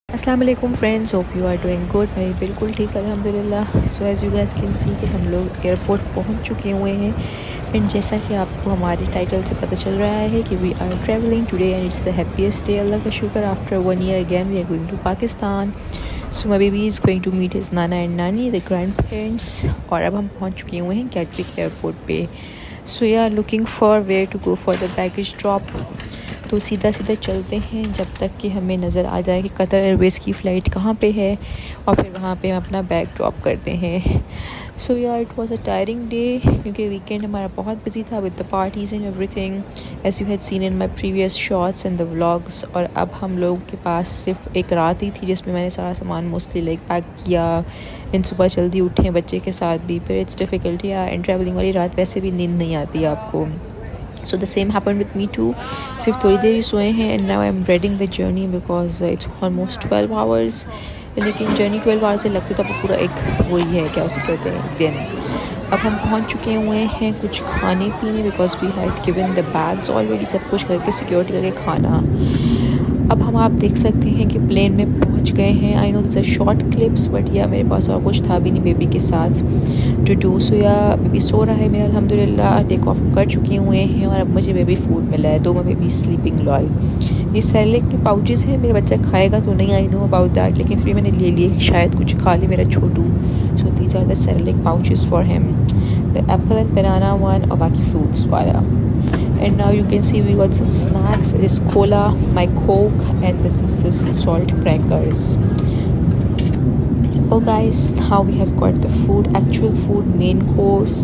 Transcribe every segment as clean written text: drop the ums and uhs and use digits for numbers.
अस्सलाम वालेकुम friends, hope you are doing good. मैं बिल्कुल ठीक अल्हम्दुलिल्लाह। So as you guys can see कि हम लोग एयरपोर्ट पहुंच चुके हुए हैं। एंड जैसा कि आपको हमारे टाइटल से पता चल रहा है कि we are travelling today and it's the happiest day, अल्लाह का शुक्र। After 1 year again we are going to Pakistan. So my baby is going to meet his नाना एंड नानी, द ग्रैंड पेरेंट्स। और अब हम पहुँच चुके हुए हैं गेटविक एयरपोर्ट पे। So we are looking for where to go for the baggage drop. तो सीधा सीधा चलते हैं जब तक कि हमें नज़र आ जाए कि कतर एयरवेज़ की फ़्लाइट कहाँ पे है, और फिर वहाँ पे हम अपना बैग ड्रॉप करते हैं। सो यार it was a tiring day, क्योंकि वीकेंड हमारा बहुत बिजी था with the parties and everything, as you had seen in my previous shots and the vlogs. और अब हम लोगों के पास सिर्फ एक रात ही थी जिसमें मैंने सारा सामान मोस्टली लाइक पैक किया। इन सुबह जल्दी उठे बच्चे के साथ भी, फिर इट्स डिफ़िकल्ट यार। एंड ट्रैवलिंग वाली रात वैसे भी नींद नहीं आती आपको। So the same happen with me too. सिर्फ थोड़ी देर ही सोए हैं and now I am dreading the journey because it's almost 12 hours. लेकिन जर्नी 12 आवर्स से लगते तो आपको पूरा एक वही है, क्या उसे कहते हैं, दिन। अब हम पहुंच चुके हुए हैं कुछ खाने पीने, because we had given the bags already, सब कुछ करके सिक्योरिटी करके खाना। अब हम आप देख सकते हैं कि प्लेन में पहुंच गए हैं। I know this are short clips, but yeah मेरे पास और कुछ था भी नहीं बेबी के साथ टू डू। सो या बेबी सो रहा है मेरा, अल्हम्दुलिल्लाह टेक ऑफ कर चुके हुए हैं। और अब मुझे बेबी फूड मिला है, तो मैं बेबी स्लीपिंग लॉल। ये सेरेलैक के पाउचेस हैं, मेरा बच्चा खाएगा तो नहीं, आई नो अबाउट दैट, लेकिन फिर मैंने ले लिए, शायद कुछ खा ले मेरा छोटू। So these are the Cerelac pouches for him, the apple and banana one, और बाकी फ्रूट्स वाला। And now you can see we got some snacks. This is cola, my coke, and this is this salt crackers. Oh guys, now we have got the food, actual food, main course,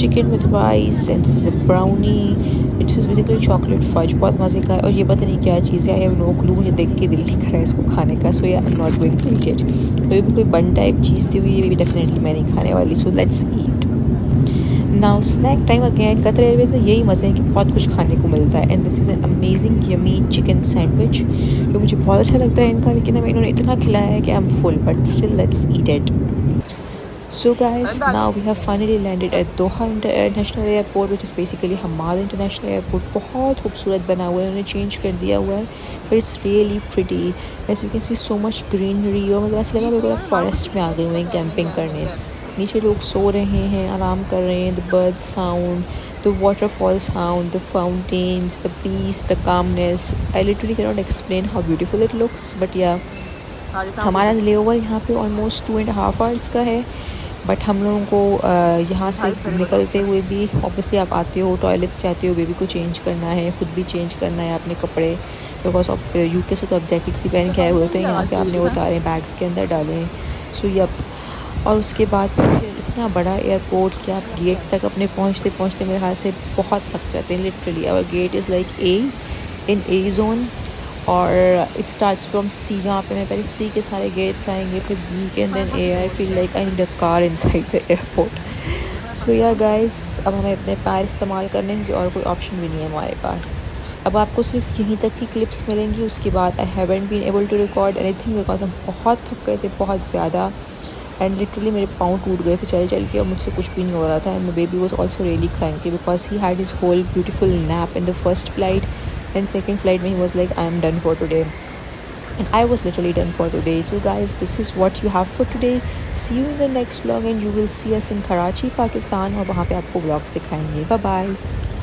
chicken with rice, and this is a brownie. This is basically chocolate fudge, बहुत मज़े का है। और ये पता नहीं क्या चीज़ है, I have no clue, मुझे देख के दिल नहीं कर रहा है इसको खाने का। So yeah, I'm not going to eat it. तो ये भी कोई बन टाइप चीज़ थी, ये भी डेफिनेटली मैं नहीं खाने वाली। So let's eat. Now snack time again. Qatar Airways में यही मज़े हैं कि बहुत कुछ खाने को मिलता है। And this is an amazing yummy chicken sandwich, जो मुझे बहुत अच्छा लगता है इनका, लेकिन हमें इन्होंने इतना खिलाया है कि I am full, but still let's eat it. So guys, now we have finally landed at Doha International airport, which is basically Hamad International airport. बहुत खूबसूरत बना हुआ है, उन्होंने चेंज कर दिया हुआ है, but it's really pretty. As you can see so much greenery, और मतलब ऐसा लगा लोग फॉरेस्ट में आ गए हुए हैं कैंपिंग करने। नीचे लोग सो रहे हैं, आराम कर रहे हैं। The bird sound, the waterfall sound, the fountains, the peace, the calmness, I literally can not explain how beautiful it looks. But yeah हमारा ले ओवर यहाँ पे ऑलमोस्ट 2.5 आवर्स का है। बट हम लोगों को यहाँ से निकलते हुए भी ऑब्वियसली आप आते हो, टॉयलेट्स जाते हो, बेबी को चेंज करना है, खुद भी चेंज करना है अपने कपड़े, बिकॉज ऑफ यूके से तो आप जैकेट्स ही पहन के आए हुए होते हैं। यहाँ पे आपने उतारे, बैग्स के अंदर डालें। सो यप, और उसके बाद फिर इतना बड़ा एयरपोर्ट कि आप गेट तक अपने पहुँचते पहुँचते मेरे ख्याल से बहुत थक जाते हैं literally. Our gate is like in a zone, और इट स्टार्ट्स फ्रॉम सी, जहाँ पे मैं पहले सी के सारे गेट्स आएंगे, फिर B K, and then A. I feel like I need a car inside the airport. So yeah guys, अब हमें अपने पैर इस्तेमाल करने हैं, और कोई ऑप्शन भी नहीं है हमारे पास। अब आपको सिर्फ यहीं तक की क्लिप्स मिलेंगी, उसके बाद I haven't been able to record anything because हम बहुत थक गए थे, बहुत ज़्यादा। एंड लिटरली मेरे पाँव टूट गए थे चल चल के, और मुझसे कुछ भी नहीं हो रहा था। And my baby was also really crying because he had his whole beautiful nap in the first flight, and second flight में he was like I am done for today, and I was literally done for today. So guys, this is what you have for today. See you in the next vlog, and you will see us in Karachi, Pakistan, और वहाँ पे आपको vlogs दिखाएंगे। Bye bye.